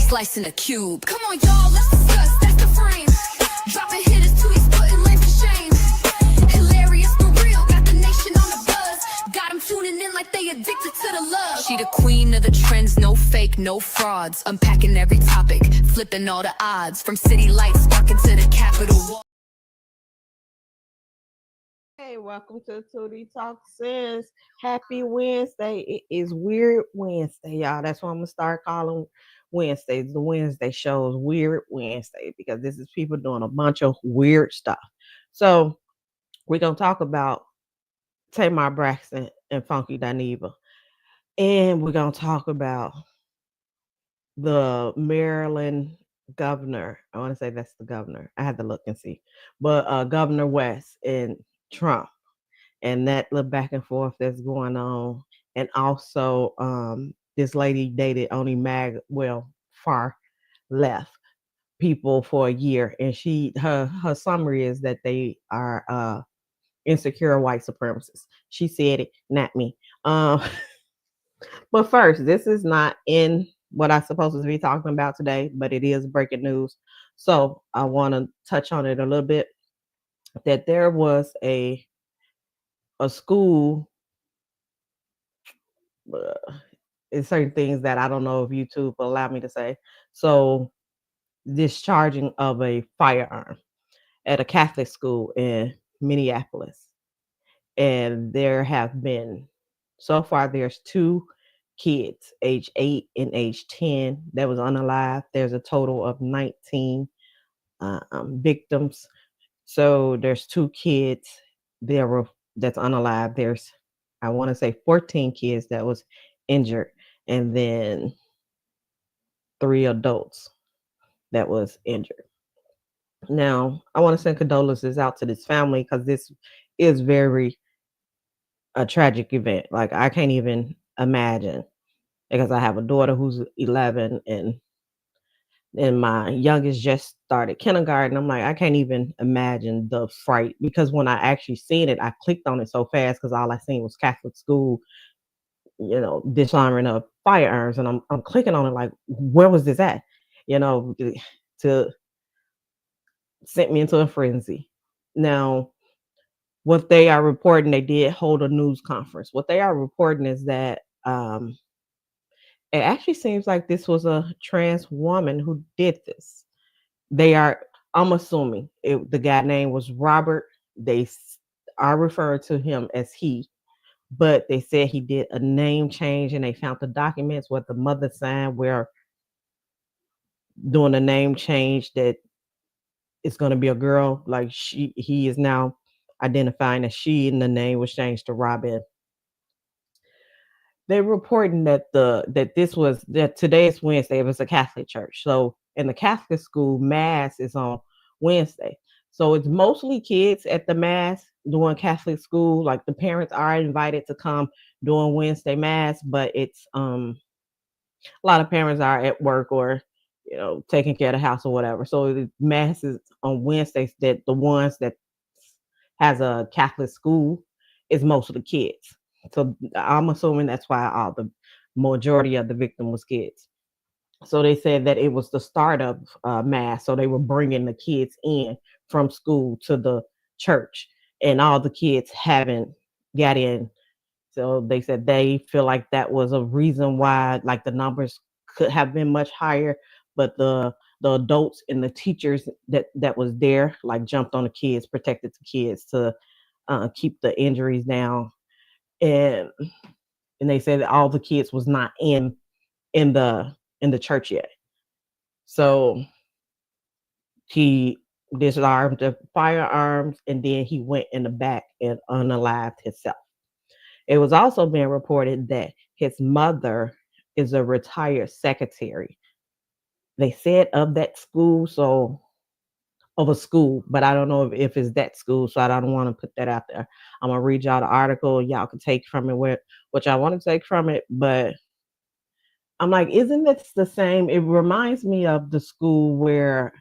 slicing a cube. Come on, y'all, let's discuss. That's the frame. Dropping hitters till he's putting lanes to shame. Hilarious for real, got the nation on the buzz. Got them tuning in like they addicted to the love. She the queen of the trends, no fake, no frauds. Unpacking every topic, flipping all the odds. From city lights sparking to the Capitol. Hey, welcome to Tootie Talk Sis. Happy Wednesday. It is Weird Wednesday, y'all. That's what I'm going to start calling Wednesdays. The Wednesday shows Weird Wednesday because this is people doing a bunch of weird stuff. So we're going to talk about Tamar Braxton and Funky Dineva. And we're going to talk about the Maryland governor. I want to say that's the governor. I had to look and see. But Governor West and Trump. And that little back and forth that's going on. And also, this lady dated only far left people for a year. And her summary is that they are insecure white supremacists. She said it, not me. But first, this is not in what I'm supposed to be talking about today, but it is breaking news. So I want to touch on it a little bit. That there was a school, it's certain things that I don't know if YouTube will allow me to say. So, discharging of a firearm at a Catholic school in Minneapolis. And there have been, so far, there's 2 kids, age 8 and age 10, that was unalive. There's a total of 19 victims. So, there's 2 kids that's unalive. There's, I want to say 14 kids that was injured, and then 3 adults that was injured. Now, I want to send condolences out to this family because this is very a tragic event. Like, I can't even imagine, because I have a daughter who's 11 and my youngest just started kindergarten. I'm like, I can't even imagine the fright, because when I actually seen it, I clicked on it so fast because all I seen was Catholic school, disarming of firearms. And I'm clicking on it like, where was this at? To sent me into a frenzy. Now, what they are reporting, they did hold a news conference. What they are reporting is that it actually seems like this was a trans woman who did this. I'm assuming the guy name was Robert. They are referring to him as he, but they said he did a name change, and they found the documents what the mother signed where doing a name change that it's going to be a girl. Like he is now identifying as she, and the name was changed to Robin. They're reporting that today is Wednesday. It was a Catholic church. So in the Catholic school, Mass is on Wednesday. So it's mostly kids at the Mass doing Catholic school. Like, the parents are invited to come doing Wednesday Mass, but it's a lot of parents are at work or taking care of the house or whatever. So the Mass is on Wednesdays. That the ones that has a Catholic school is most of the kids. So I'm assuming that's why all the majority of the victim was kids. So they said that it was the start of Mass. So they were bringing the kids in from school to the church, and all the kids haven't got in. So they said they feel like that was a reason why, like, the numbers could have been much higher, but the adults and the teachers that was there, like, jumped on the kids, protected the kids to keep the injuries down. And they said that all the kids was not in the church yet. So he disarmed the firearms, and then he went in the back and unalived himself. It was also being reported that his mother is a retired secretary. They said of that school, of a school, but I don't know if it's that school, so I don't want to put that out there. I'm gonna read y'all the article. Y'all can take from it what y'all want to take from it, but I'm like, isn't this the same? It reminds me of the school where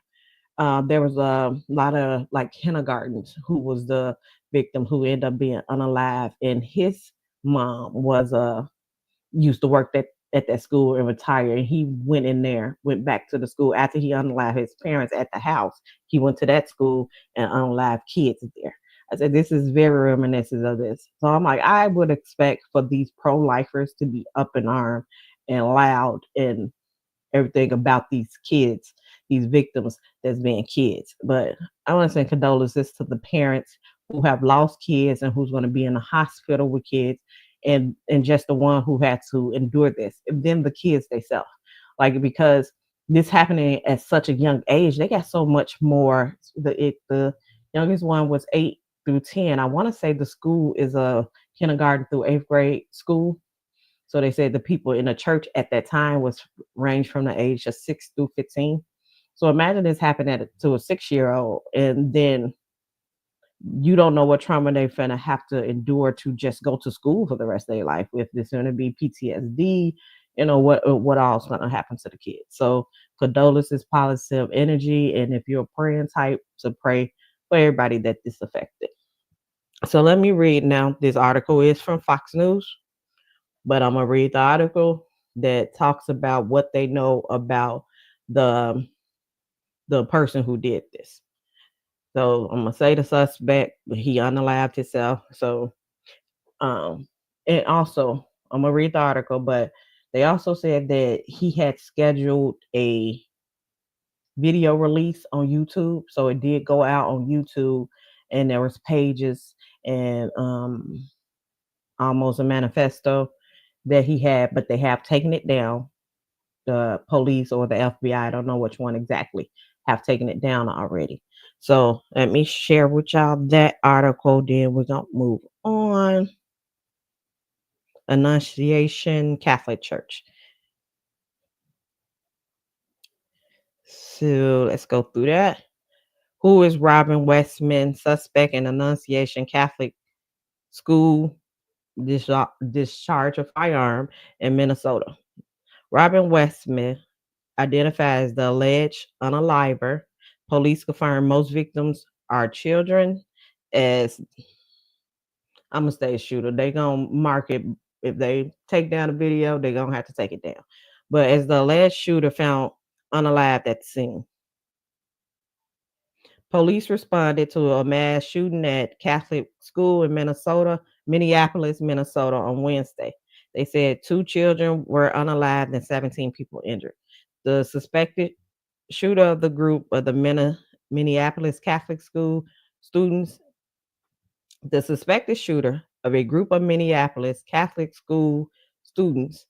there was a lot of, like, kindergartens who was the victim, who ended up being unalive, and his mom was used to work at that school and retired. And he went back to the school after he unalived his parents at the house. He went to that school and unalived kids there. I said, this is very reminiscent of this. So I'm like, I would expect for these pro-lifers to be up in arms and loud and everything about these kids, these victims that's being kids. But I want to send condolences to the parents who have lost kids and who's going to be in the hospital with kids, and just the one who had to endure this, and then the kids themselves. Like, because this happening at such a young age, they got so much more. The youngest one was 8 through 10. I want to say the school is a kindergarten through 8th grade school. So they said the people in the church at that time was ranged from the age of 6 through 15. So imagine this happened to a 6-year-old, and then you don't know what trauma they're gonna have to endure to just go to school for the rest of their life. If there's gonna be PTSD, what all's gonna happen to the kids. So condolences, positive energy, and if you're a praying type, to pray for everybody that this affected. So let me read now. This article is from Fox News, but I'm gonna read the article that talks about what they know about the person who did this. So I'm gonna say the suspect, he unalived himself. So and also I'm gonna read the article, but they also said that he had scheduled a video release on YouTube. So it did go out on YouTube, and there was pages and almost a manifesto that he had, but they have taken it down. The police or the FBI, I don't know which one exactly, have taken it down already. So let me share with y'all that article. Then we're gonna move on. Annunciation Catholic Church. So let's go through that. Who is Robin Westman, suspect in Annunciation Catholic School discharge of firearm in Minnesota? Robin Westman, identified as the alleged unaliver. Police confirm most victims are children. As I'm gonna say shooter, they gonna mark it. If they take down the video, they're gonna have to take it down. But as the alleged shooter found unalived at the scene. Police responded to a mass shooting at Catholic school in Minneapolis, Minnesota on Wednesday. They said 2 children were unalived and 17 people injured. The suspected shooter of the group of the Minneapolis Catholic school students, the suspected shooter of a group of Minneapolis Catholic school students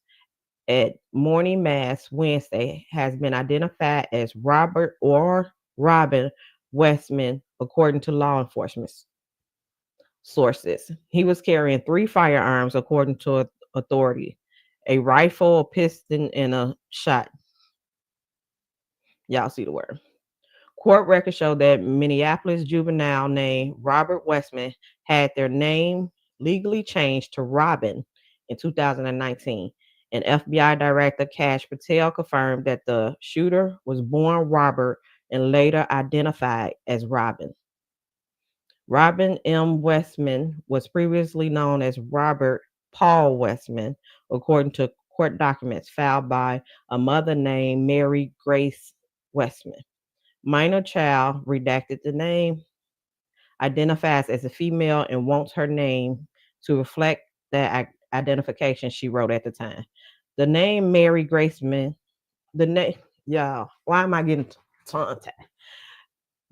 at morning mass Wednesday has been identified as Robert or Robin Westman, according to law enforcement sources. He was carrying 3 firearms, according to authority: a rifle, a pistol, and a shot. Y'all see the word. Court records show that Minneapolis juvenile named Robert Westman had their name legally changed to Robin in 2019. And FBI Director Kash Patel confirmed that the shooter was born Robert and later identified as Robin. Robin M. Westman was previously known as Robert Paul Westman, according to court documents filed by a mother named Mary Grace Westman. Minor child, redacted the name, identifies as a female and wants her name to reflect the identification she wrote at the time. The name Mary Graceman, the name, y'all, why am I getting tongue tied?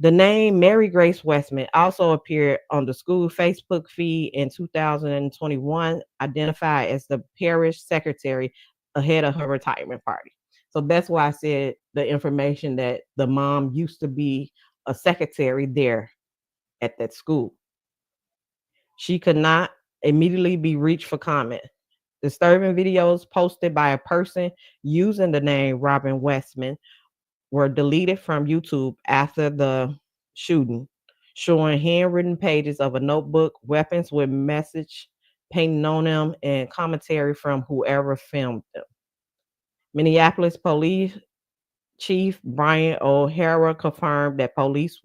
The name Mary Grace Westman also appeared on the school Facebook feed in 2021, identified as the parish secretary ahead of her retirement party. So that's why I said the information that the mom used to be a secretary there at that school. She could not immediately be reached for comment. Disturbing videos posted by a person using the name Robin Westman were deleted from YouTube after the shooting, showing handwritten pages of a notebook, weapons with message painted on them, and commentary from whoever filmed them. Minneapolis Police Chief Brian O'Hara confirmed that police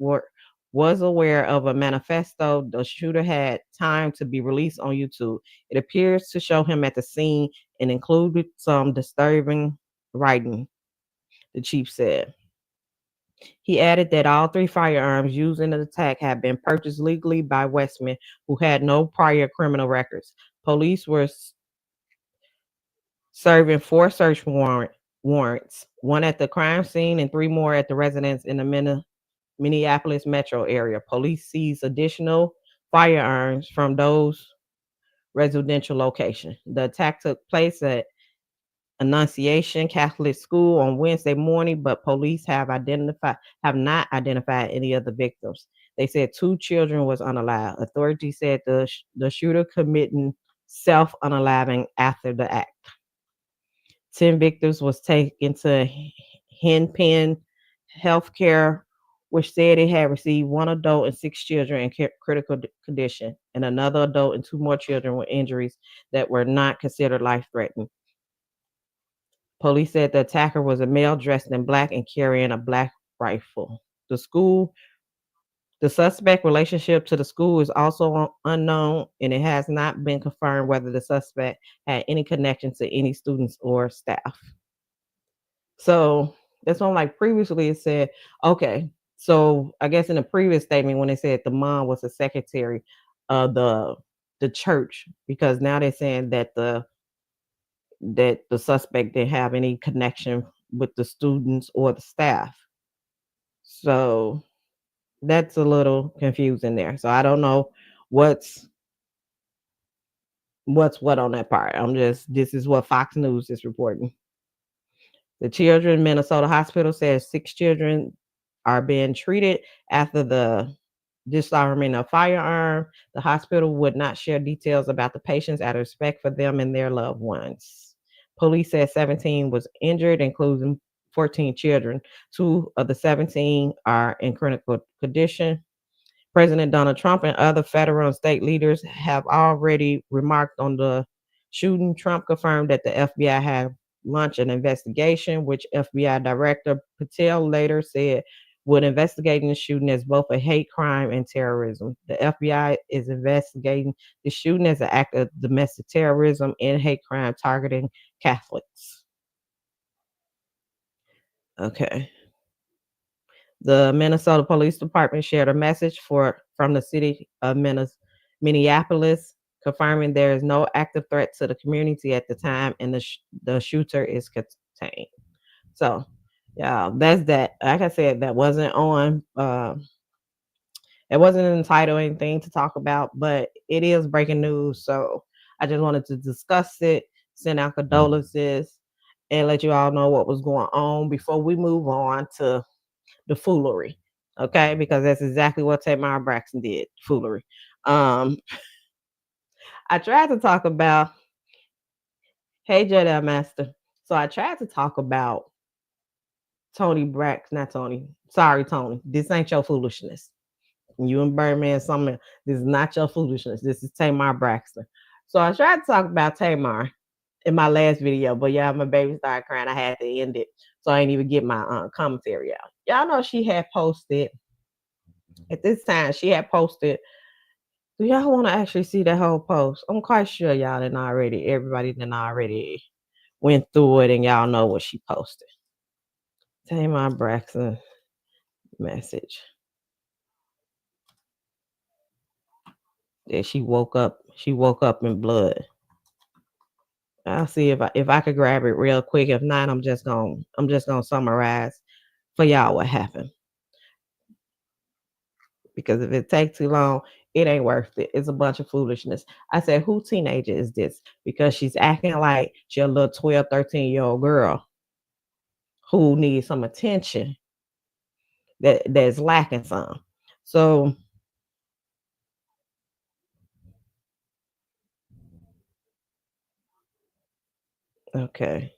was aware of a manifesto the shooter had time to be released on YouTube. It appears to show him at the scene and included some disturbing writing, the chief said. He added that all three firearms used in the attack had been purchased legally by Westman, who had no prior criminal records. Police were serving four search warrants, one at the crime scene and three more at the residence in the Minneapolis metro area. Police seized additional firearms from those residential locations. The attack took place at Annunciation Catholic School on Wednesday morning, but police have not identified any of the victims. They said two children was unalived. Authorities said the shooter committing self-unaliving after the act. 10 victims was taken to Hennepin Healthcare, which said it had received one adult and 6 children in critical condition, and another adult and 2 more children with injuries that were not considered life-threatening. Police said the attacker was a male dressed in black and carrying a black rifle. The suspect relationship to the school is also unknown, and it has not been confirmed whether the suspect had any connection to any students or staff. So that's one, like previously it said, okay, so I guess in the previous statement when they said the mom was the secretary of the church, because now they're saying that the suspect didn't have any connection with the students or the staff. So that's a little confusing there. So I don't know what's what on that part. This is what Fox News is reporting. The children Minnesota hospital says 6 children are being treated after the disarming of firearm. The hospital would not share details about the patients out of respect for them and their loved ones. Police said 17 was injured, including 14 children. 2 of the 17 are in critical condition. President Donald Trump and other federal and state leaders have already remarked on the shooting. Trump confirmed that the FBI had launched an investigation, which FBI Director Patel later said would investigate the shooting as both a hate crime and terrorism. The FBI is investigating the shooting as an act of domestic terrorism and hate crime targeting Catholics. Okay. The Minnesota Police Department shared a message from the city of Minneapolis, confirming there is no active threat to the community at the time, and the shooter is contained. So, yeah, that's that. Like I said, that wasn't on. It wasn't an title or anything to talk about, but it is breaking news. So I just wanted to discuss it, send out condolences, and let you all know what was going on before we move on to the foolery, okay? Because that's exactly what Tamar Braxton did, foolery. I tried to talk about, hey Jedi Master. So I tried to talk about Tony Braxton, not Tony. Sorry, Tony. This ain't your foolishness. You and Birdman, this is not your foolishness. This is Tamar Braxton. So I tried to talk about Tamar in my last video, but yeah, my baby started crying. I had to end it. So I didn't even get my commentary out. Y'all know she had posted, at this time, she had posted, do y'all want to actually see that whole post? I'm quite sure y'all didn't already, everybody didn't already went through it and y'all know what she posted. Tamar Braxton message. That she woke up in blood. I'll see if I could grab it real quick. If not, I'm just gonna summarize for y'all what happened. Because if it takes too long, it ain't worth it. It's a bunch of foolishness. I said, who teenager is this? Because she's acting like she's a little 12, 13-year-old girl who needs some attention that's lacking some. So okay.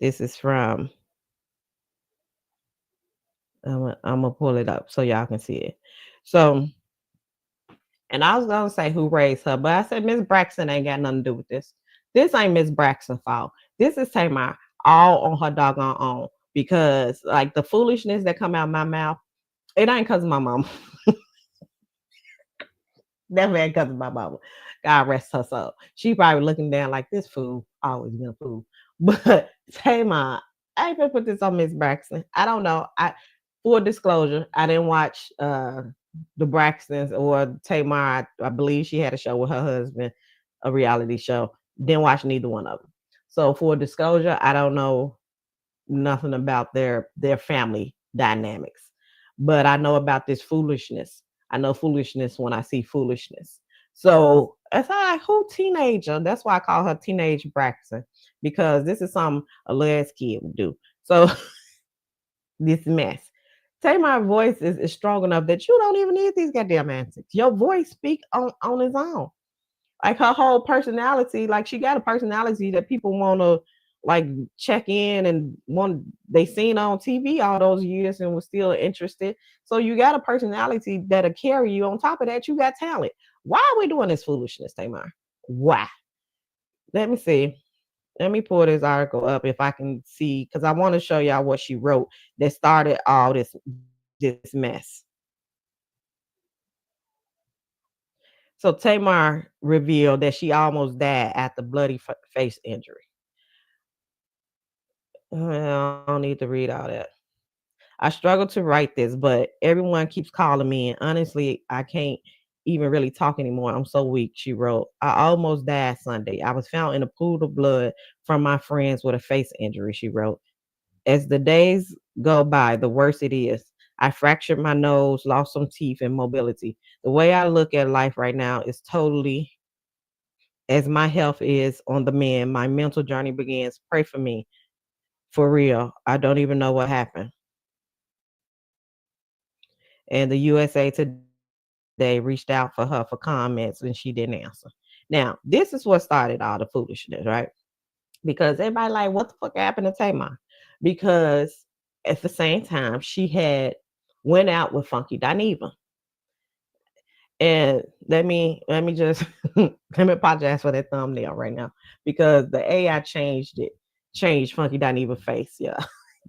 This is from, I'm gonna pull it up so y'all can see it. So, and I was gonna say who raised her, but I said Miss Braxton ain't got nothing to do with this. This ain't Miss Braxton's fault. This is Tamar all on her doggone own. Because like the foolishness that come out of my mouth, It ain't because of my mama. Definitely ain't because of my mama. God rest her soul. She probably looking down like this fool always been a fool. But Tamar, I ain't gonna put this on Miss Braxton. I don't know. I full disclosure, I didn't watch the Braxtons or Tamar. I believe she had a show with her husband, a reality show. Didn't watch neither one of them. So for disclosure, I don't know nothing about their family dynamics, but I know about this foolishness. I know foolishness when I see foolishness. So it's like, who teenager? That's why I call her Teenage Braxton, because this is something a little ass kid would do. So this mess. Tamar voice is strong enough that you don't even need these goddamn antics. Your voice speak on its own. Like her whole personality, like she got a personality that people want to like check in and want they seen on TV all those years and was still interested. So you got a personality that'll carry you. On top of that, you got talent. Why are we doing this foolishness, Tamar? Why? Let me see. Let me pull this article up if I can see, because I want to show y'all what she wrote that started all this mess. So Tamar revealed that she almost died after bloody face injury. Well, I don't need to read all that. I struggle to write this, but everyone keeps calling me, and honestly, I can't even really talk anymore. I'm so weak, she wrote. I almost died Sunday. I was found in a pool of blood from my friends with a face injury, she wrote. As the days go by, the worse it is. I fractured my nose, lost some teeth and mobility. The way I look at life right now is totally as my health is on the mend. My mental journey begins. Pray for me. For real. I don't even know what happened. And the USA Today reached out for her for comments and she didn't answer. Now, this is what started all the foolishness, right? Because everybody like, what the fuck happened to Tamar? Because at the same time, she had went out with Funky Dineva. And let me just let me apologize for that thumbnail right now because the AI changed it, changed Funky Dineva face. Yeah.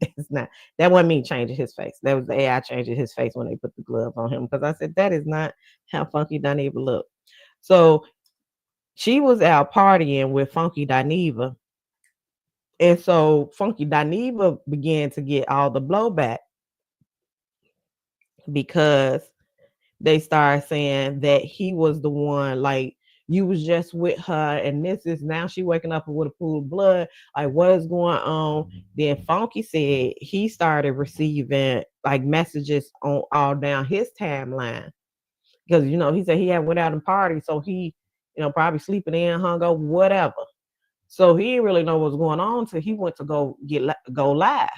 It's not that wasn't me changing his face. That was the AI changing his face when they put the glove on him. Because I said that is not how Funky Dineva look. So she was out partying with Funky Dineva. And so Funky Dineva began to get all the blowback because they started saying that he was the one, like, you was just with her, and this is now she waking up with a pool of blood. Like, what is going on? Then Funky said he started receiving like messages on all down his timeline because he said he had went out and party, so he probably sleeping in, hung over, whatever. So he didn't really know what was going on till he went to go live.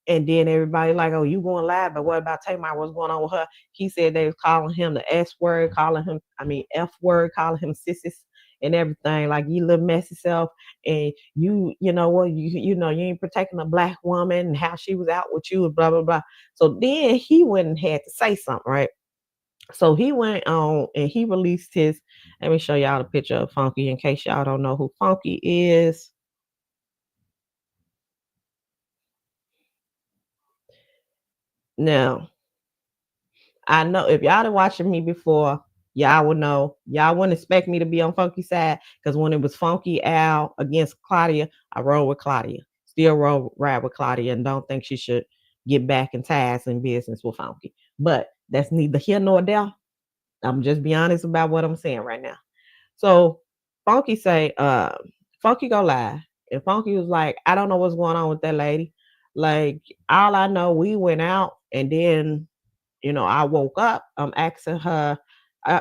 And then everybody like, oh, you going live, but what about Tamar? What's going on with her? He said they was calling him the S word, F word, calling him sissies and everything. Like, you little messy self, and you know what, you ain't protecting a black woman and how she was out with you and blah blah blah. So then he went and had to say something, right? So he went on and he released his. Let me show y'all the picture of Funky in case y'all don't know who Funky is. Now, I know if y'all been watching me before, y'all would know. Y'all wouldn't expect me to be on Funky side because when it was Funky Al against Claudia, I rode with Claudia. Still ride with Claudia and don't think she should get back in ties and business with Funky. But that's neither here nor there. I'm just be honest about what I'm saying right now. So Funky say, Funky go live. And Funky was like, I don't know what's going on with that lady. Like, all I know, we went out and then I woke up. I'm asking her.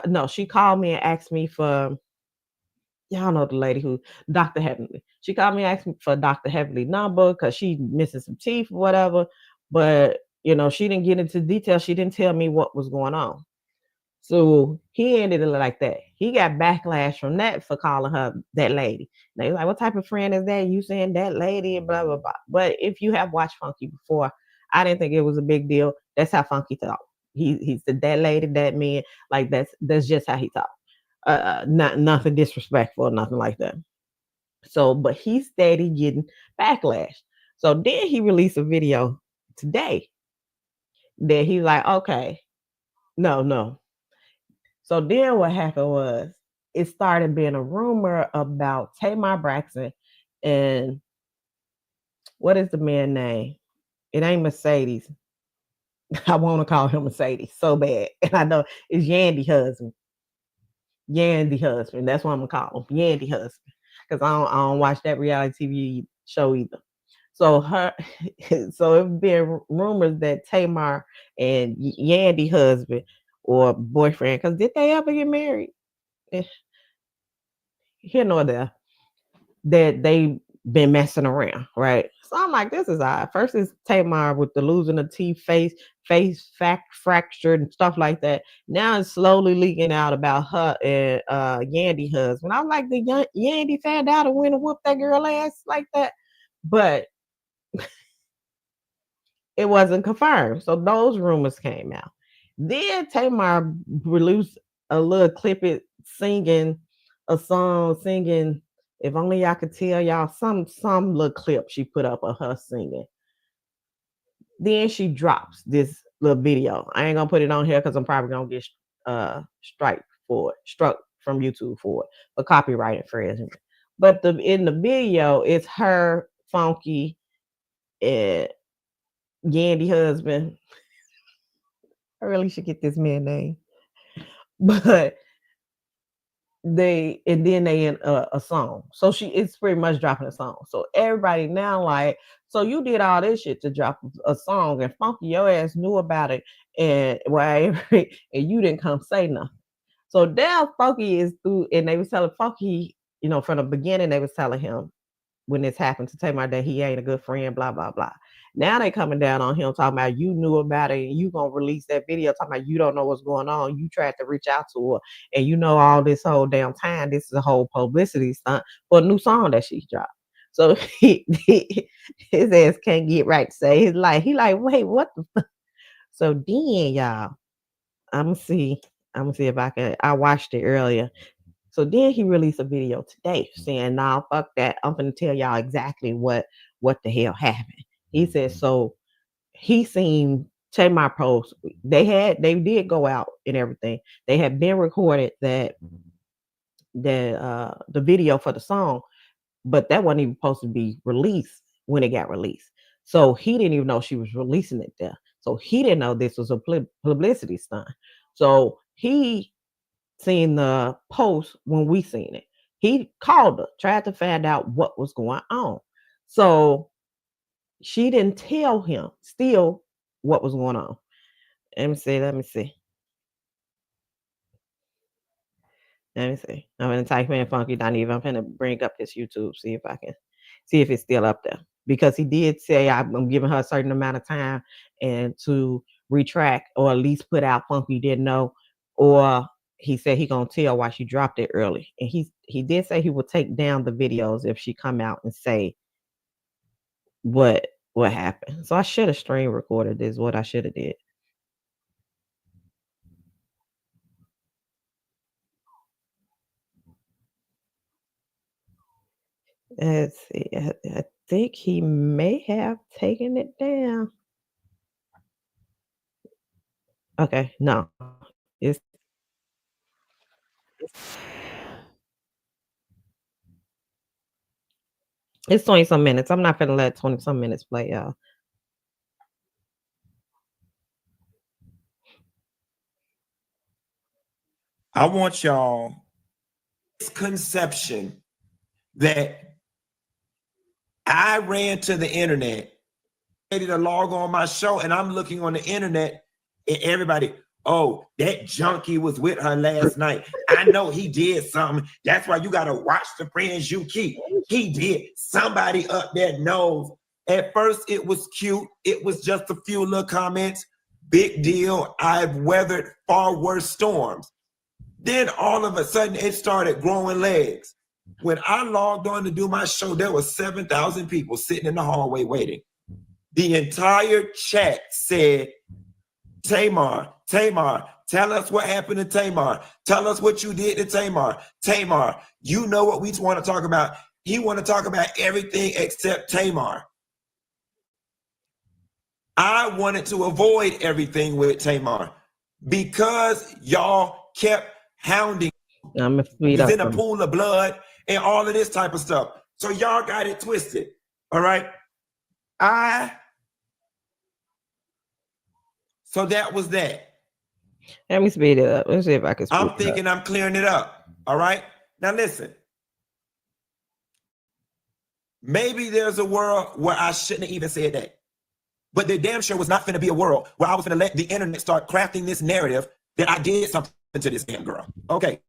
No, she called me and asked me for. Y'all know the lady who Dr. Heavenly. She called me and asked me for Dr. Heavenly number because she missing some teeth or whatever. But she didn't get into detail. She didn't tell me what was going on. So he ended it like that. He got backlash from that for calling her that lady. They like, what type of friend is that? You saying that lady and blah blah blah. But if you have watched Funky before, I didn't think it was a big deal. That's how Funky talk. He said that lady, that man. Like that's just how he talk. Not nothing disrespectful or nothing like that. So, but he steady getting backlash. So then he released a video today that he's like, okay, no. So then what happened was it started being a rumor about Tamar Braxton and what is the man's name? It ain't Mercedes. I want to call him Mercedes so bad. And I know it's Yandy husband. Yandy husband. That's what I'm gonna call him. Yandy husband. Because I don't watch that reality TV show either. So so it's been rumors that Tamar and Yandy husband or boyfriend, because did they ever get married? Here nor there, that they been messing around, right? So I'm like, this is odd. First is Tamar with the losing the teeth, face fractured and stuff like that. Now it's slowly leaking out about her and Yandy husband. I'm like, the Yandy found out and went and whooped that girl ass like that, but it wasn't confirmed. So those rumors came out. Then Tamar released a little clip it singing a song, singing If Only I Could Tell Y'all, some little clip she put up of her singing. Then she drops this little video. I ain't gonna put it on here because I'm probably gonna get struck from YouTube for copyright infringement. But in the video, it's her, Funky, and Yandy husband. I really should get this man name. But they in a song. So it's pretty much dropping a song. So everybody now like, so you did all this shit to drop a song and Funky your ass knew about it and and you didn't come say nothing. So now Funky is through, and they was telling Funky, from the beginning they was telling him when this happened to Tamar that he ain't a good friend, blah, blah, blah. Now they coming down on him talking about you knew about it and you gonna release that video talking about you don't know what's going on. You tried to reach out to her and all this whole damn time, this is a whole publicity stunt for a new song that she dropped. So his ass can't get right to say his life. He like, wait, what the fuck? So then y'all, I'm gonna see if I watched it earlier. So then he released a video today saying, nah, fuck that. I'm going to tell y'all exactly what the hell happened. He said, so he seen Tamar post. They did go out and everything. They had been recorded that the video for the song, but that wasn't even supposed to be released when it got released. So he didn't even know she was releasing it there. So he didn't know this was a publicity stunt. So he seen the post when we seen it. He called her, tried to find out what was going on. So she didn't tell him still what was going on. Let me see. I'm going to type in Funky Dineva. I'm going to bring up his YouTube, see if it's still up there. Because he did say I'm giving her a certain amount of time and to retract or at least put out Funky didn't know, or he said he gonna tell why she dropped it early. And he did say he would take down the videos if she come out and say what happened. So I should have stream recorded this, what I should have did. Let's see. I think he may have taken it down. Okay, no. It's 20-some minutes. I'm not gonna let 20-some minutes play, y'all. I want y'all misconception that I ran to the internet, ready to log on my show, and I'm looking on the internet, and everybody, oh, that junkie was with her last night. I know he did something. That's why you gotta watch the friends you keep. He did. Somebody up there knows. At first, it was cute. It was just a few little comments. Big deal. I've weathered far worse storms. Then all of a sudden, it started growing legs. When I logged on to do my show, there was 7,000 people sitting in the hallway waiting. The entire chat said, Tamar, tell us what happened to Tamar. Tell us what you did to Tamar. Tamar, you know what we want to talk about. He want to talk about everything except Tamar. I wanted to avoid everything with Tamar because y'all kept hounding. I'm gonna speed He's up. in a pool of blood and all of this type of stuff. So y'all got it twisted. All right. So that was that. Let me speed it up. Let's see if I can speed I'm thinking I'm clearing it up. All right. Now listen. Maybe there's a world where I shouldn't have even said that. But there damn sure was not going to be a world where I was going to let the internet start crafting this narrative that I did something to this damn girl. Okay.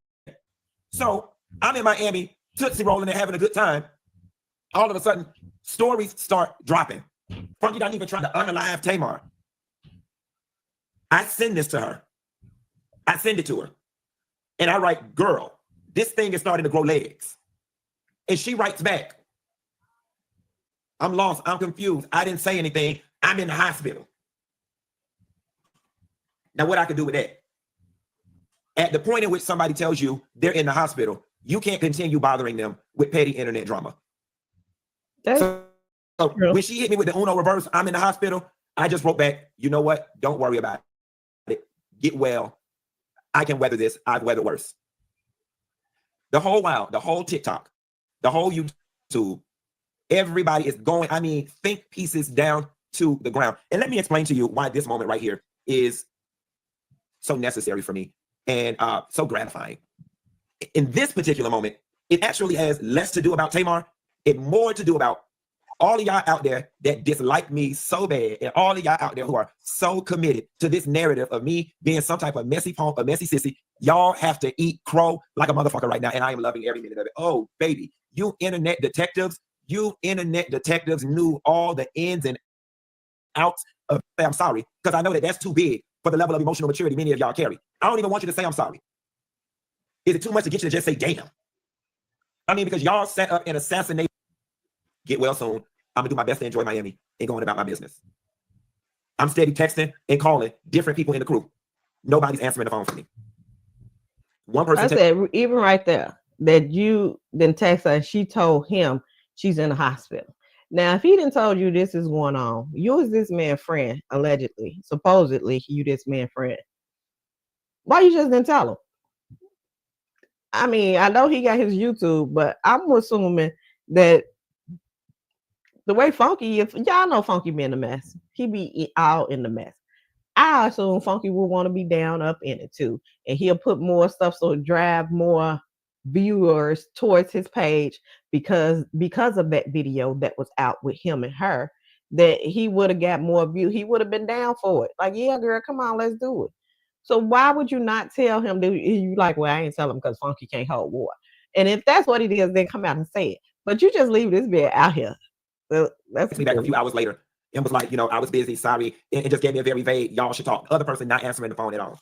So I'm in Miami, tootsie rolling and having a good time. All of a sudden, stories start dropping. Funky not even trying to unalive Tamar. I send this to her. I send it to her. And I write, girl, this thing is starting to grow legs. And she writes back, I'm lost. I'm confused. I didn't say anything. I'm in the hospital. Now, what I could do with that? At the point in which somebody tells you they're in the hospital, you can't continue bothering them with petty internet drama. So when she hit me with the Uno reverse, I'm in the hospital, I just wrote back, you know what? Don't worry about it. Get well. I can weather this. I've weathered worse. The whole the whole TikTok, the whole YouTube, everybody is going, think pieces down to the ground. And let me explain to you why this moment right here is so necessary for me and so gratifying. In this particular moment, it actually has less to do about Tamar and more to do about all of y'all out there that dislike me so bad, and all of y'all out there who are so committed to this narrative of me being some type of messy punk, a messy sissy. Y'all have to eat crow like a motherfucker right now, and I am loving every minute of it. Oh, baby, you internet detectives knew all the ins and outs of I'm sorry, because I know that that's too big for the level of emotional maturity many of y'all carry. I don't even want you to say I'm sorry. Is it too much to get you to just say damn? Because y'all set up and assassinated. Get well soon. I'm gonna do my best to enjoy Miami and going about my business. I'm steady texting and calling different people in the crew. Nobody's answering the phone for me. One person. I said, even right there, that you then text her, she told him she's in the hospital. Now, if he didn't told you this is going on, you is this man's friend, allegedly, supposedly, you this man's friend. Why you just didn't tell him? I know he got his YouTube, but I'm assuming that the way Funky, if y'all know Funky be in the mess, he be all in the mess. I assume Funky will want to be down up in it too, and he'll put more stuff so drive more viewers towards his page because of that video that was out with him and her, that he would have got more views. He would have been down for it. Like, yeah, girl, come on, let's do it. So why would you not tell him that you like, well, I ain't tell him because Funky can't hold water. And if that's what it is, then come out and say it. But you just leave this bit out here. So that's me back a few hours later and was like, I was busy, sorry. And it just gave me a very vague, y'all should talk. The other person not answering the phone at all.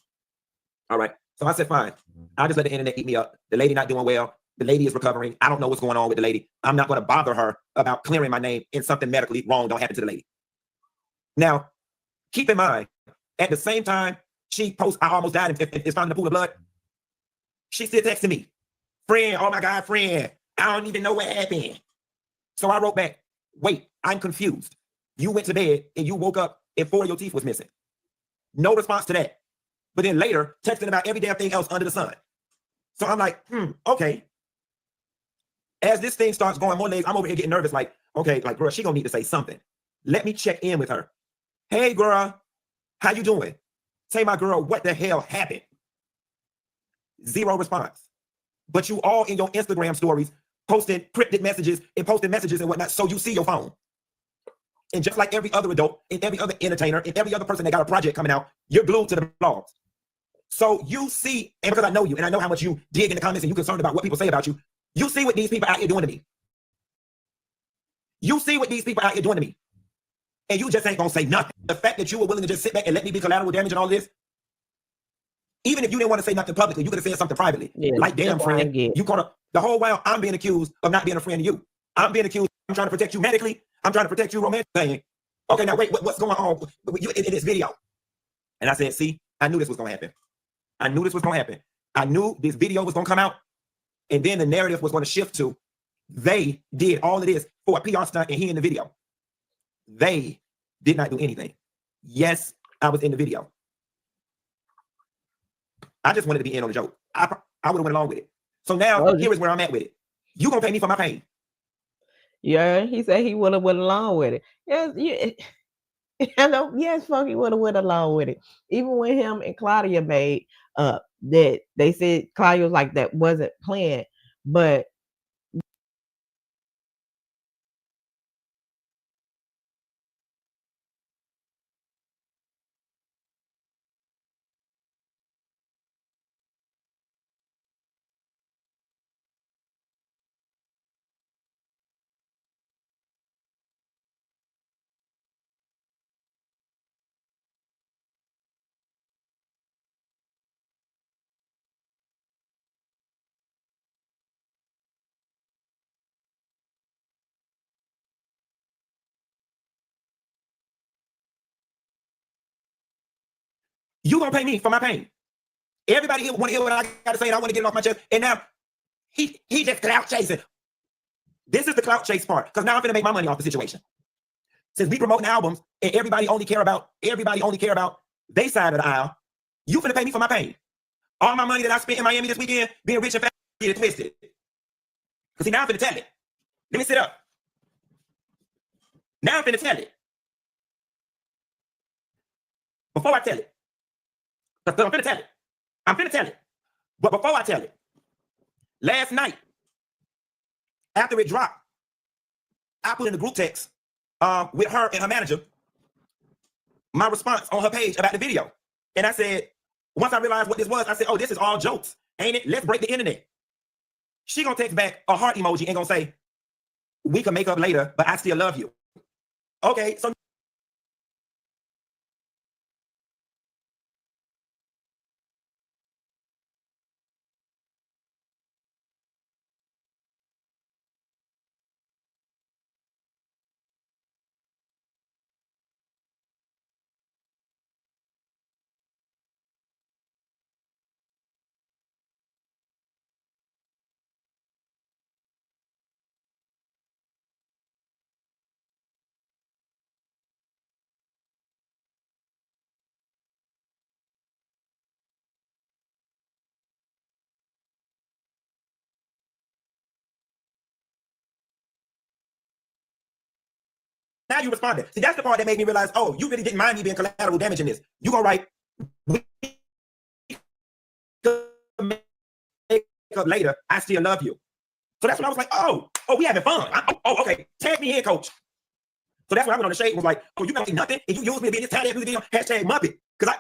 All right. So I said, fine. I'll just let the internet eat me up. The lady not doing well. The lady is recovering. I don't know what's going on with the lady. I'm not going to bother her about clearing my name and something medically wrong don't happen to the lady. Now, keep in mind, at the same time, she posts, I almost died and it's found in the pool of blood. She still texting me, friend, oh my God, friend, I don't even know what happened. So I wrote back, wait, I'm confused. You went to bed and you woke up and 4 of your teeth was missing. No response to that. But then later, texting about every damn thing else under the sun. So I'm like, okay. As this thing starts going more legs, I'm over here getting nervous, like, okay, like, girl, she gonna need to say something. Let me check in with her. Hey, girl, how you doing? Say, my girl, what the hell happened? Zero response. But you all in your Instagram stories posting cryptic messages and posting messages and whatnot, so you see your phone. And just like every other adult and every other entertainer and every other person that got a project coming out, you're glued to the blogs. So you see, and because I know you and I know how much you dig in the comments and you're concerned about what people say about you, you see what these people out here doing to me. You see what these people out here doing to me. And you just ain't gonna say nothing. The fact that you were willing to just sit back and let me be collateral damage and all this, even if you didn't want to say nothing publicly, you could have said something privately. Yeah, like, damn, friend, you caught up. The whole while I'm being accused of not being a friend to you. I'm being accused, I'm trying to protect you medically. I'm trying to protect you romantically. Okay, now wait, what's going on in this video? And I said, see, I knew this was gonna happen. I knew this was gonna happen. I knew this video was gonna come out, and then the narrative was gonna shift to, they did all of this for a PR stunt and he in the video. They did not do anything. Yes, I was in the video. I just wanted to be in on the joke. I would have went along with it. So now here is where I'm at with it. You gonna pay me for my pain? Yeah, he said he would have went along with it. Yes, yes, Funky would have went along with it. Even when him and Claudia made up, that they said Claudia was like that wasn't planned, but You gonna pay me for my pain? Everybody here want to hear what I got to say, and I want to get it off my chest. And now he just clout chasing. This is the clout chase part, because now I'm gonna make my money off the situation. Since we promoting albums and everybody only care about their side of the aisle, you finna pay me for my pain. All my money that I spent in Miami this weekend being rich and fat, get it twisted. Because see, now I'm finna tell it. Let me sit up. Now I'm finna tell it. Before I tell it, because I'm finna tell it. I'm finna tell it. But before I tell it, last night, after it dropped, I put in the group text with her and her manager my response on her page about the video. And I said, once I realized what this was, I said, oh, this is all jokes, ain't it? Let's break the internet. She gonna text back a heart emoji and gonna say, we can make up later, but I still love you. Okay, so now you responded. See, that's the part that made me realize, oh, you really didn't mind me being collateral damage in this. You gonna write, we can make up later, I still love you. So that's when I was like, oh, we having fun. Okay, tag me in, coach. So that's when I went on the shade and was like, oh, you gonna say nothing and you use me to be in this tag video, hashtag Muppet. Because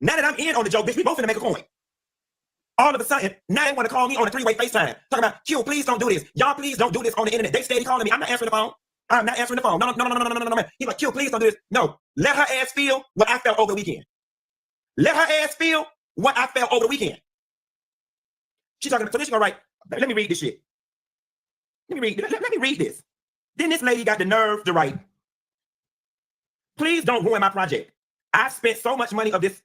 now that I'm in on the joke, bitch, we both finna make a coin. All of a sudden, now they want to call me on a three-way FaceTime. Talking about, Q, please don't do this. Y'all, please don't do this on the internet. They steady calling me. I'm not answering the phone. I'm not answering the phone. No. He's like, Q, please don't do this. No, let her ass feel what I felt over the weekend. Let her ass feel what I felt over the weekend. She's talking, so this gonna write, let me read this shit. Let me read this. Then this lady got the nerve to write, please don't ruin my project. I spent so much money for this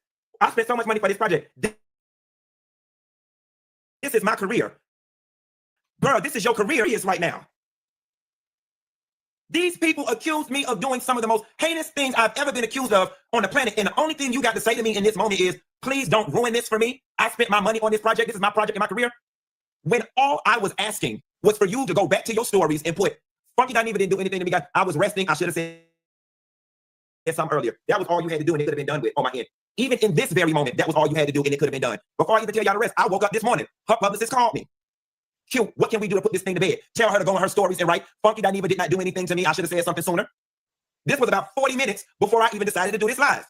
project. This is my career. Girl, this is your career is right now. These people accused me of doing some of the most heinous things I've ever been accused of on the planet. And the only thing you got to say to me in this moment is, please don't ruin this for me. I spent my money on this project. This is my project in my career. When all I was asking was for you to go back to your stories and put, Funky Dineva didn't do anything to me, guys. I was resting. I should have said something earlier. That was all you had to do, and it could have been done with on my end. Even in this very moment, that was all you had to do, and it could have been done. Before I even tell y'all the rest, I woke up this morning. Her publicist called me. Q, what can we do to put this thing to bed? Tell her to go on her stories and write, Funky Dineva did not do anything to me. I should have said something sooner. This was about 40 minutes before I even decided to do this live.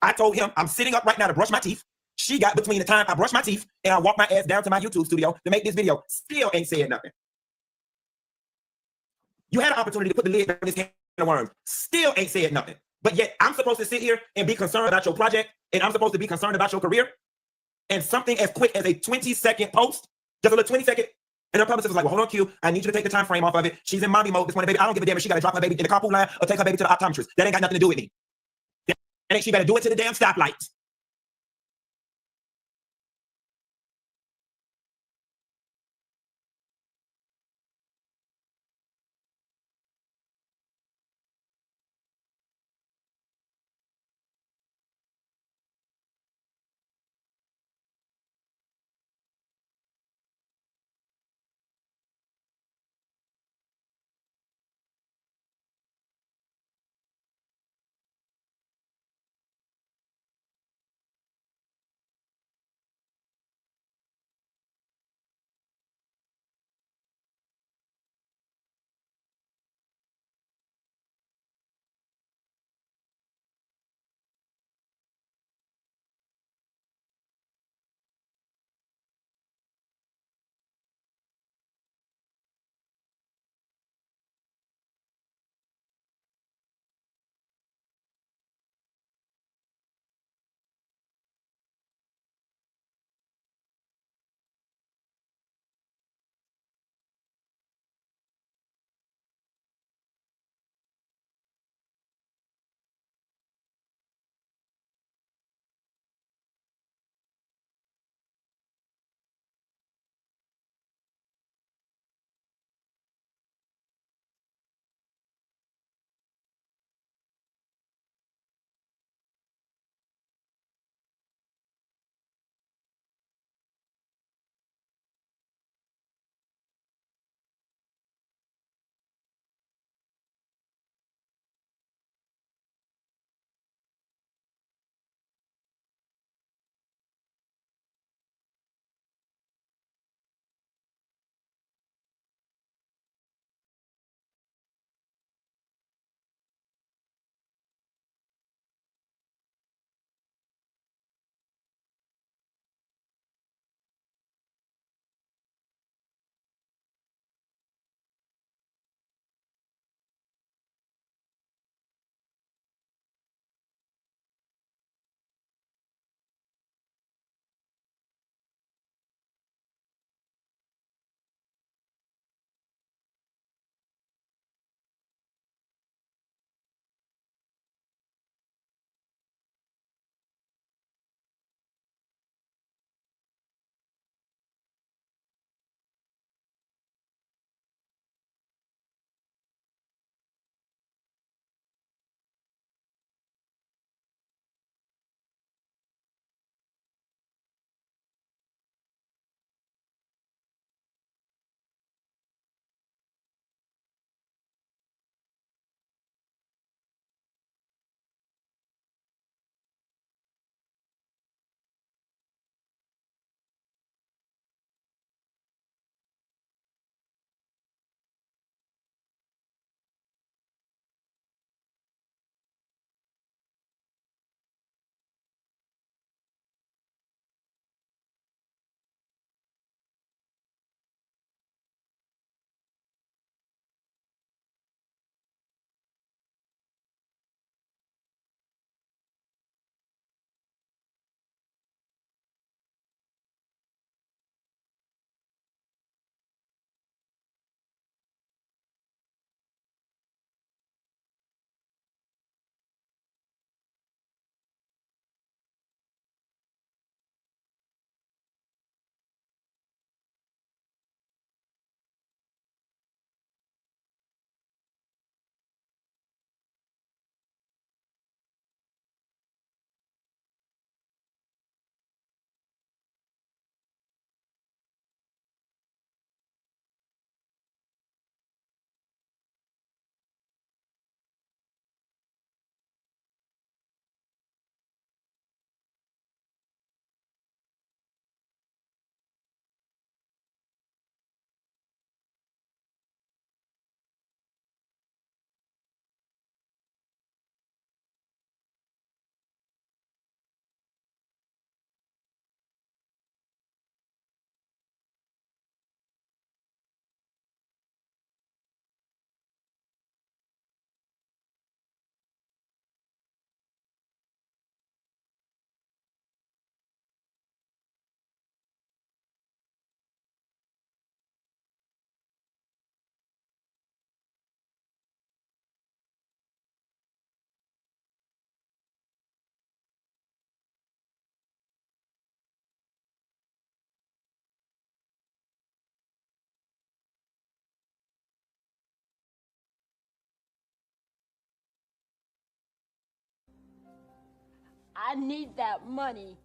I told him I'm sitting up right now to brush my teeth. She got between the time I brushed my teeth and I walked my ass down to my YouTube studio to make this video. Still ain't said nothing. You had an opportunity to put the lid on this can of worms. Still ain't said nothing. But yet I'm supposed to sit here and be concerned about your project, and I'm supposed to be concerned about your career. And something as quick as a 20-second post, just a little 20-second, and her publicist was like, well, hold on, Q. I need you to take the time frame off of it. She's in mommy mode this morning, baby. I don't give a damn if she got to drop her baby in the carpool line or take her baby to the optometrist. That ain't got nothing to do with me. And she better do it to the damn stoplight. I need that money.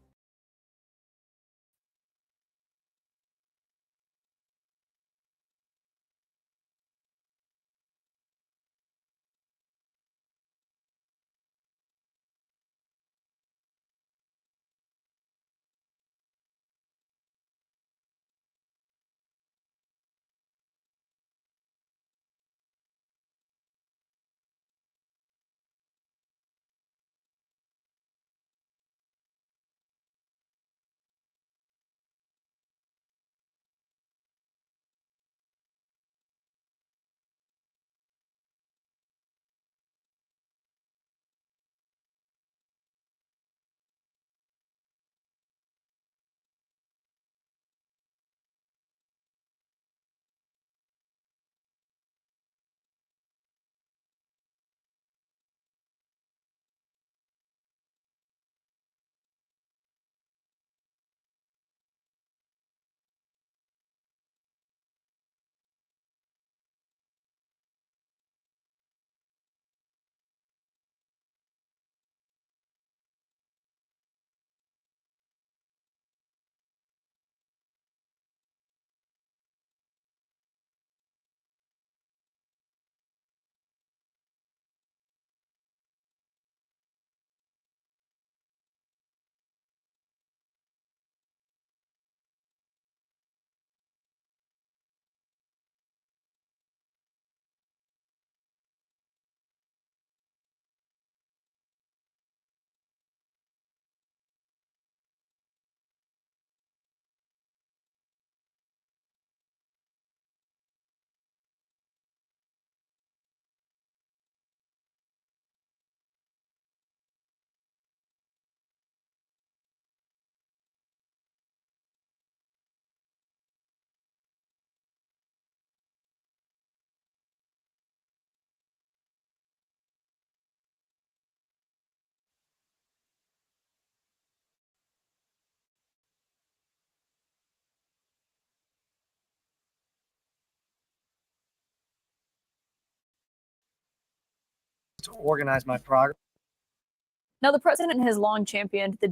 To organize my progress. Now, the president has long championed the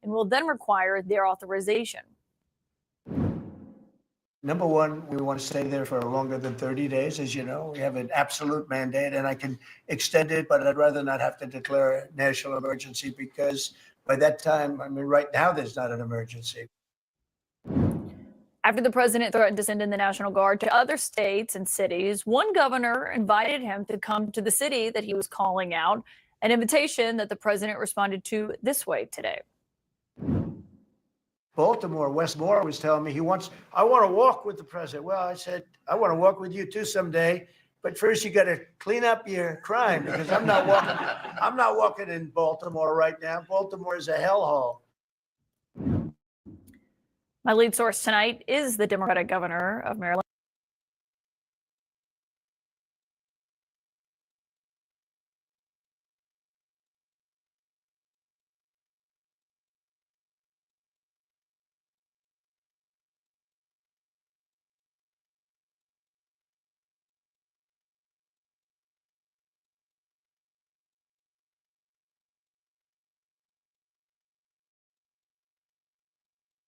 and will then require their authorization. Number one, we want to stay there for longer than 30 days. As you know, we have an absolute mandate, and I can extend it, but I'd rather not have to declare a national emergency because by that time, I mean, right now, there's not an emergency. After the president threatened to send in the National Guard to other states and cities, one governor invited him to come to the city that he was calling out, an invitation that the president responded to this way today. Baltimore, Wes Moore was telling me I want to walk with the president. Well, I said, I want to walk with you too someday, but first you got to clean up your crime because I'm not walking in Baltimore right now. Baltimore is a hellhole. My lead source tonight is the Democratic governor of Maryland.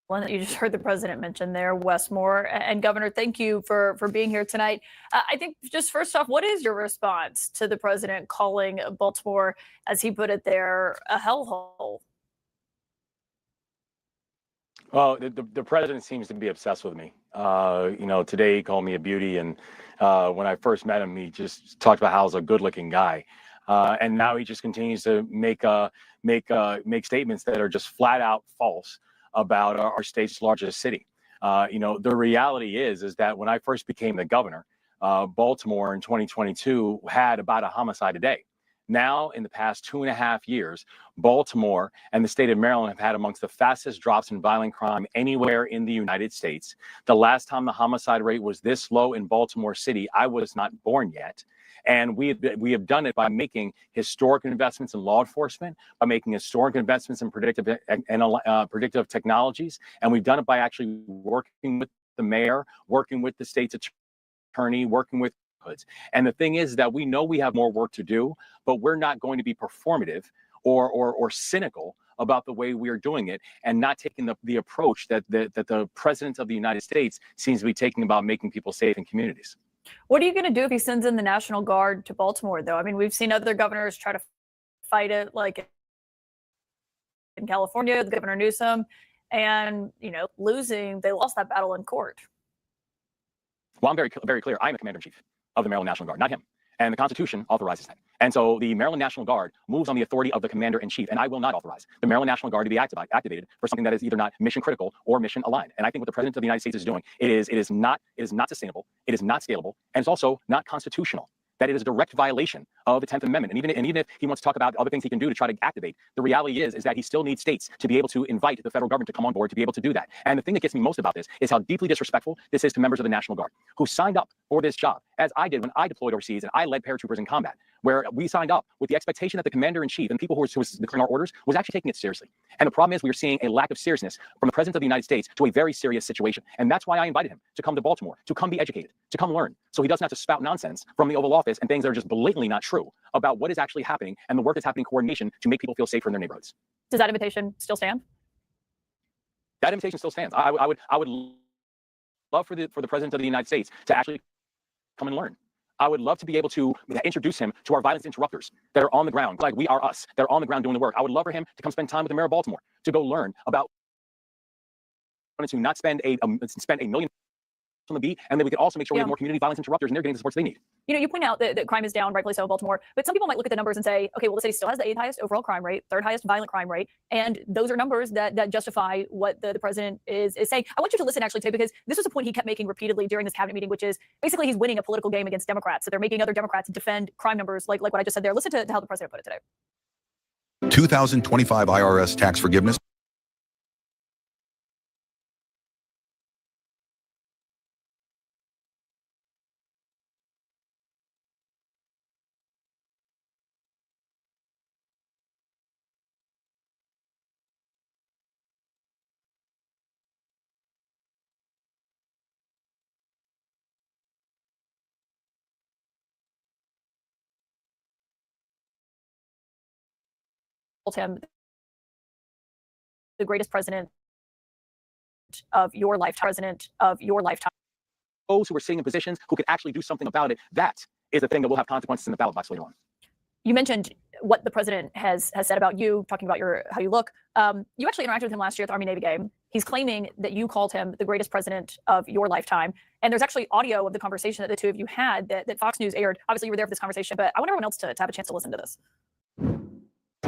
One that you just heard the president mention there, Wes Moore. And Governor, thank you for being here tonight. I think just first off, what is your response to the president calling Baltimore, as he put it there, a hellhole? Well, the president seems to be obsessed with me. Today he called me a beauty, and when I first met him, he just talked about how I was a good-looking guy, and now he just continues to make statements that are just flat out false about our state's largest city. The reality is that when I first became the governor, Baltimore in 2022 had about a homicide a day. Now, in the past 2.5 years, Baltimore and the state of Maryland have had amongst the fastest drops in violent crime anywhere in the United States. The last time the homicide rate was this low in Baltimore City, I was not born yet. And we have done it by making historic investments in law enforcement, by making historic investments in predictive technologies. And we've done it by actually working with the mayor, working with the state's attorney, working with hoods. And the thing is that we know we have more work to do, but we're not going to be performative or cynical about the way we are doing it, and not taking the approach that the president of the United States seems to be taking about making people safe in communities. What are you going to do if he sends in the National Guard to Baltimore, though? I mean, we've seen other governors try to fight it, like in California, the Governor Newsom, and, they lost that battle in court. Well, I'm very, very clear. I'm the commander-in-chief of the Maryland National Guard, not him. And the Constitution authorizes that. And so the Maryland National Guard moves on the authority of the commander-in-chief, and I will not authorize the Maryland National Guard to be activated for something that is either not mission critical or mission aligned. And I think what the president of the United States is doing, it is not sustainable, it is not scalable, and it's also not constitutional. That it is a direct violation of the 10th Amendment. And even if he wants to talk about other things he can do to try to activate, the reality is that he still needs states to be able to invite the federal government to come on board to be able to do that. And the thing that gets me most about this is how deeply disrespectful this is to members of the National Guard who signed up for this job, as I did when I deployed overseas and I led paratroopers in combat, where we signed up with the expectation that the commander-in-chief and people who was declaring our orders was actually taking it seriously. And the problem is we're seeing a lack of seriousness from the president of the United States to a very serious situation. And that's why I invited him to come to Baltimore, to come be educated, to come learn, so he doesn't have to spout nonsense from the Oval Office and things that are just blatantly not true about what is actually happening and the work that's happening in coordination to make people feel safer in their neighborhoods. Does that invitation still stand? That invitation still stands. I would love for the president of the United States to actually come and learn. I would love to be able to introduce him to our violence interrupters that are on the ground, like we are us, that are on the ground doing the work. I would love for him to come spend time with the mayor of Baltimore, to go learn about, to not spend $1 million on the beat, and then we could also make sure we have more community violence interrupters and they're getting the supports they need. You point out that crime is down, rightfully so, in Baltimore, but some people might look at the numbers and say, okay, well, the city still has the 8th highest overall crime rate, 3rd highest violent crime rate, and those are numbers that justify what the president is saying. I want you to listen actually today, because this was a point he kept making repeatedly during this cabinet meeting, which is basically he's winning a political game against Democrats. So they're making other Democrats defend crime numbers like what I just said there. Listen to how the president put it today. 2025 IRS tax forgiveness. Him the greatest president of your lifetime, Those who are sitting in positions who could actually do something about it, that is the thing that will have consequences in the ballot box later on. You mentioned what the president has said about you, talking about how you look. You actually interacted with him last year at the Army-Navy game. He's claiming that you called him the greatest president of your lifetime. And there's actually audio of the conversation that the two of you had that Fox News aired. Obviously, you were there for this conversation, but I want everyone else to have a chance to listen to this.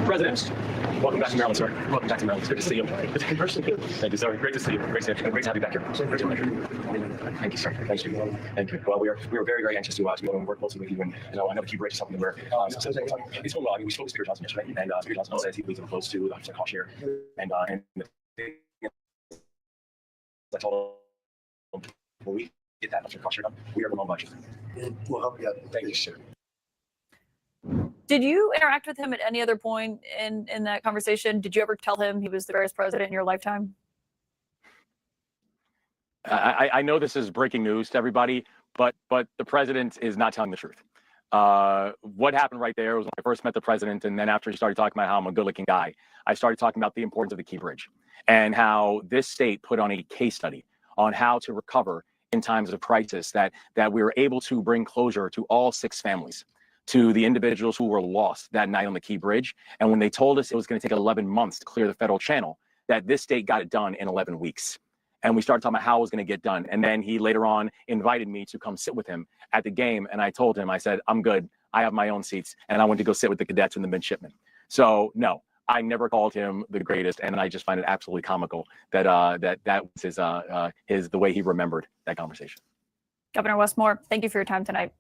President, welcome back to Maryland, sir. Welcome back to Maryland. It's good to see you. Thank you, sir. Great to see you. Great to have you back here. Thank you, sir. Thank you. Thank you. Well, we were very, very anxious to work closely with you, and I know the Key Bridge is something that we're. It's going well. I mean, we spoke to Speaker Johnson yesterday, and Speaker Johnson says he believes it close to the 100% cost share, and I told him when we get that 100% cost share done, we are going on budget. We'll help you out. Thank you, sir. Did you interact with him at any other point in that conversation? Did you ever tell him he was the greatest president in your lifetime? I know this is breaking news to everybody, but the president is not telling the truth. What happened right there was when I first met the president, and then after he started talking about how I'm a good-looking guy, I started talking about the importance of the Key Bridge and how this state put on a case study on how to recover in times of crisis, that we were able to bring closure to all 6 families, to the individuals who were lost that night on the Key Bridge. And when they told us it was going to take 11 months to clear the federal channel, that this state got it done in 11 weeks. And we started talking about how it was going to get done. And then he later on invited me to come sit with him at the game. And I told him, I said, I'm good. I have my own seats. And I went to go sit with the cadets and the midshipmen. So no, I never called him the greatest. And I just find it absolutely comical that that was the way he remembered that conversation. Governor Westmore, thank you for your time tonight.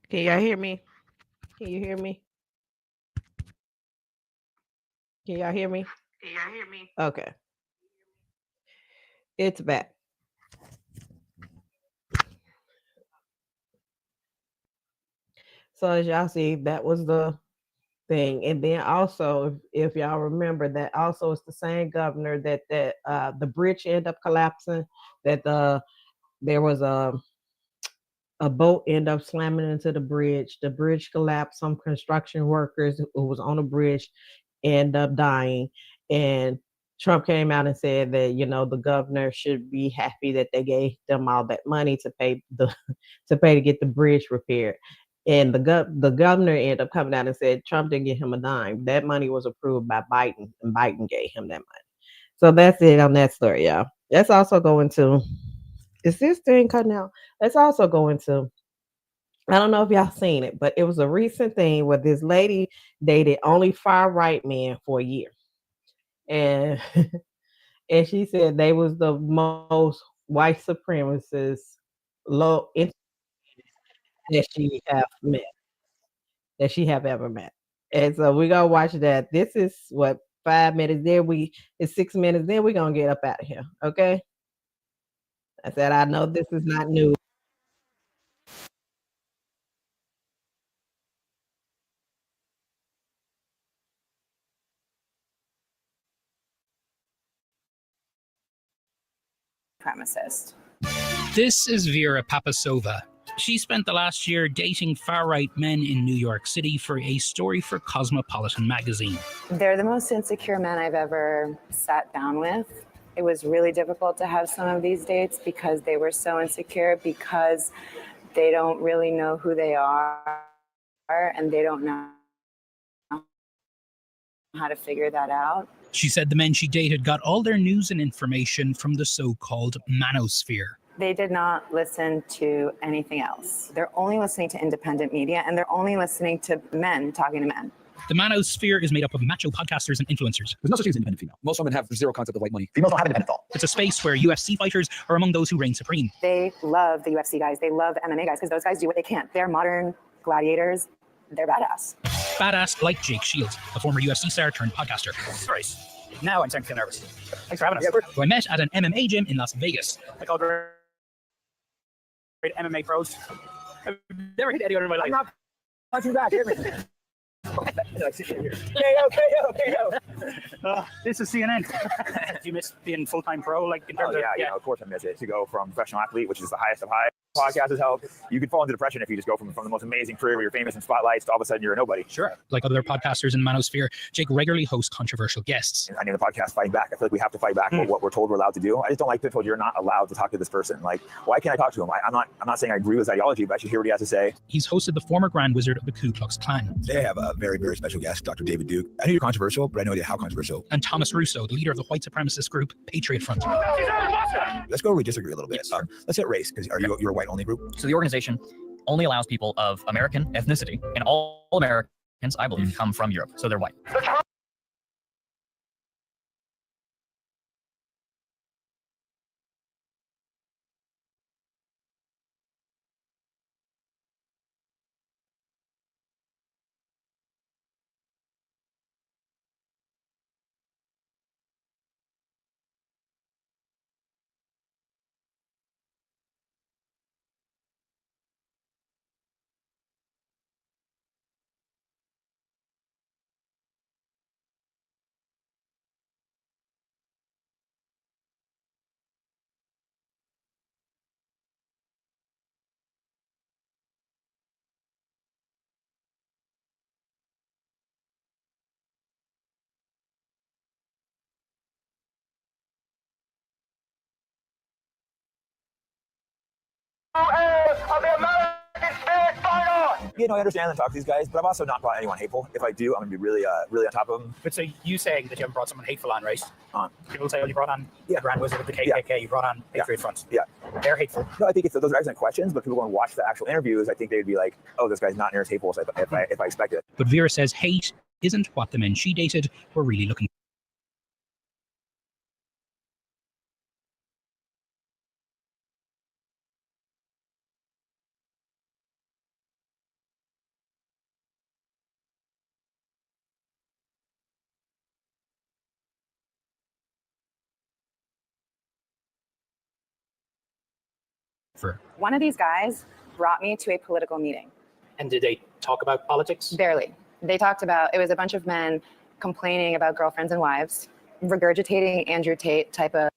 Can y'all hear me? Can you hear me? Can y'all hear me? Okay. It's back. So as y'all see, that was the thing. And then also, if y'all remember, that also is the same governor that the bridge ended up collapsing, that there was a boat ended up slamming into the bridge collapsed, some construction workers who was on the bridge end up dying, and Trump came out and said that the governor should be happy that they gave them all that money to pay to get the bridge repaired. And the governor ended up coming out and said Trump didn't give him a dime. That money was approved by Biden, and Biden gave him that money. So that's it on that story, y'all. Let's also go into, is this thing cutting out? Let's also go into, I don't know if y'all seen it, but it was a recent thing where this lady dated only far-right men for a year. And and she said they was the most white supremacists that she have ever met. And so we're gonna watch that. This is what, 5 minutes, then it's 6 minutes, then we're gonna get up out of here. Okay. I said, I know this is not new. Supremacist. This is Vera Papasova. She spent the last year dating far-right men in New York City for a story for Cosmopolitan magazine. They're the most insecure men I've ever sat down with. It was really difficult to have some of these dates because they were so insecure, because they don't really know who they are and they don't know how to figure that out. She said the men she dated got all their news and information from the so-called manosphere. They did not listen to anything else. They're only listening to independent media, and they're only listening to men talking to men. The manosphere is made up of macho podcasters and influencers. There's no such thing as independent female. Most women have zero concept of white money. Females don't have independent thought. It's a space where UFC fighters are among those who reign supreme. They love the UFC guys. They love the MMA guys because those guys do what they can't. They're modern gladiators. They're badass. Badass like Jake Shields, a former UFC star turned podcaster. Sorry. Now I'm starting to feel nervous. Thanks for having us. Who I met at an MMA gym in Las Vegas. Like all great MMA pros. I've never hit anyone in my life. I'm not punching back. Hear me. This is CNN. Do you miss being full-time pro? Like in terms of, of course I miss it. To go from professional athlete, which is the highest of high. Podcast has helped. You could fall into depression if you just go from the most amazing career where you're famous in spotlights to all of a sudden you're a nobody. Sure. Like other podcasters in the manosphere, Jake regularly hosts controversial guests. I name the podcast Fighting Back. I feel like we have to fight back for what we're told we're allowed to do. I just don't like people. You're not allowed to talk to this person. Like, why can't I talk to him? I'm not saying I agree with his ideology, but I should hear what he has to say. He's hosted the former Grand Wizard of the Ku Klux Klan. They have a very, very special guest, Dr. David Duke. I know you're controversial, but I know how controversial. And Thomas Russo, the leader of the white supremacist group Patriot Front. Let's go where we disagree a little bit. Let's hit race, because you're a white-only group? So the organization only allows people of American ethnicity, and all Americans, I believe, come from Europe, so they're white. I understand and talk to these guys, but I'm also not brought anyone hateful. If I do, I'm gonna be really on top of them. But so you saying that you haven't brought someone hateful on, right? People say, well, you brought on the Grand Wizard of the KKK, you brought on Patriot Front. Yeah. They're hateful. No, I think those are excellent questions, but people go and watch the actual interviews, I think they'd be like, oh, this guy's not near as hateful as if I expect it. But Vera says hate isn't what the men she dated were really looking for. One of these guys brought me to a political meeting. And did they talk about politics? Barely. They talked about, it was a bunch of men complaining about girlfriends and wives, regurgitating Andrew Tate type of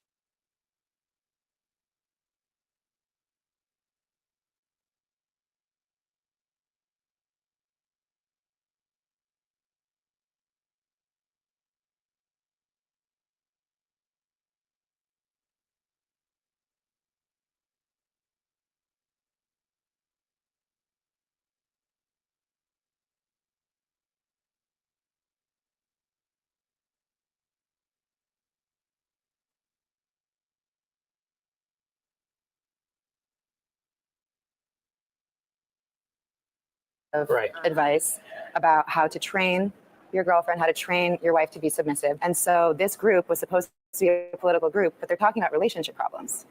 advice about how to train your girlfriend, how to train your wife to be submissive. And so this group was supposed to be a political group, but they're talking about relationship problems.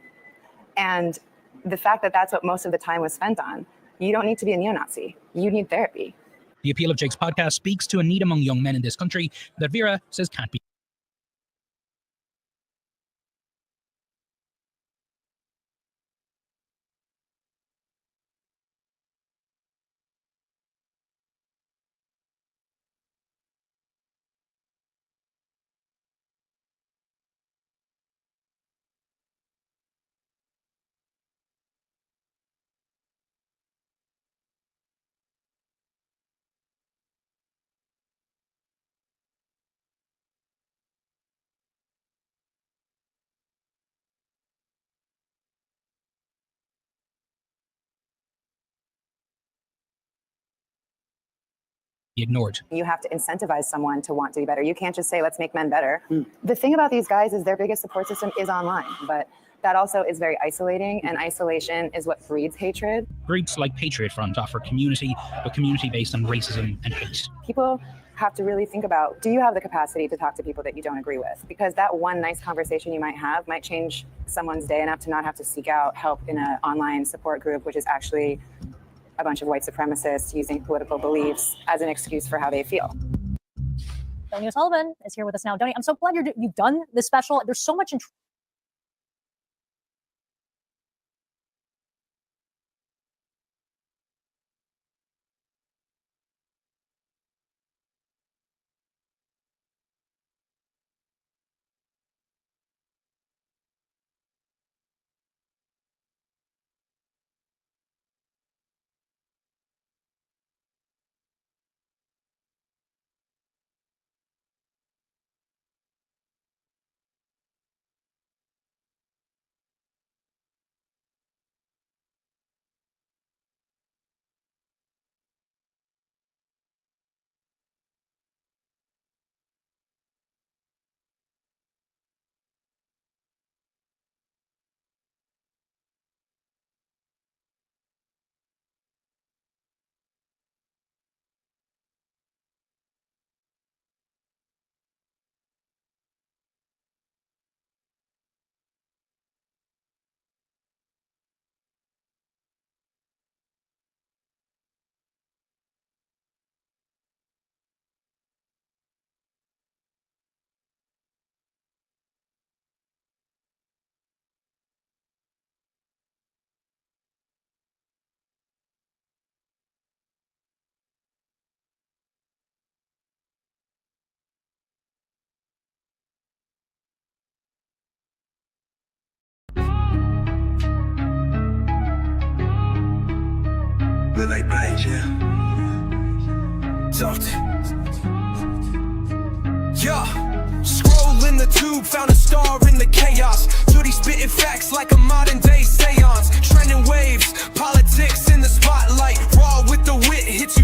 And the fact that that's what most of the time was spent on, you don't need to be a neo-Nazi. You need therapy. The appeal of Jake's podcast speaks to a need among young men in this country that Vera says can't be ignored. You have to incentivize someone to want to be better. You can't just say, let's make men better. The thing about these guys is their biggest support system is online, but that also is very isolating, and isolation is what breeds hatred. Groups like Patriot Front offer community, but community based on racism and hate. People have to really think about, do you have the capacity to talk to people that you don't agree with? Because that one nice conversation you might have might change someone's day enough to not have to seek out help in an online support group, which is actually a bunch of white supremacists using political beliefs as an excuse for how they feel. Donnie O'Sullivan is here with us now. Donnie, I'm so glad you've done this special. There's so much But like blind, yeah. Talk to. Yeah. Scroll in the tube, found a star in the chaos. Judy spitting facts like a modern day seance. Trending waves, politics in the spotlight. Raw with the wit, hits you.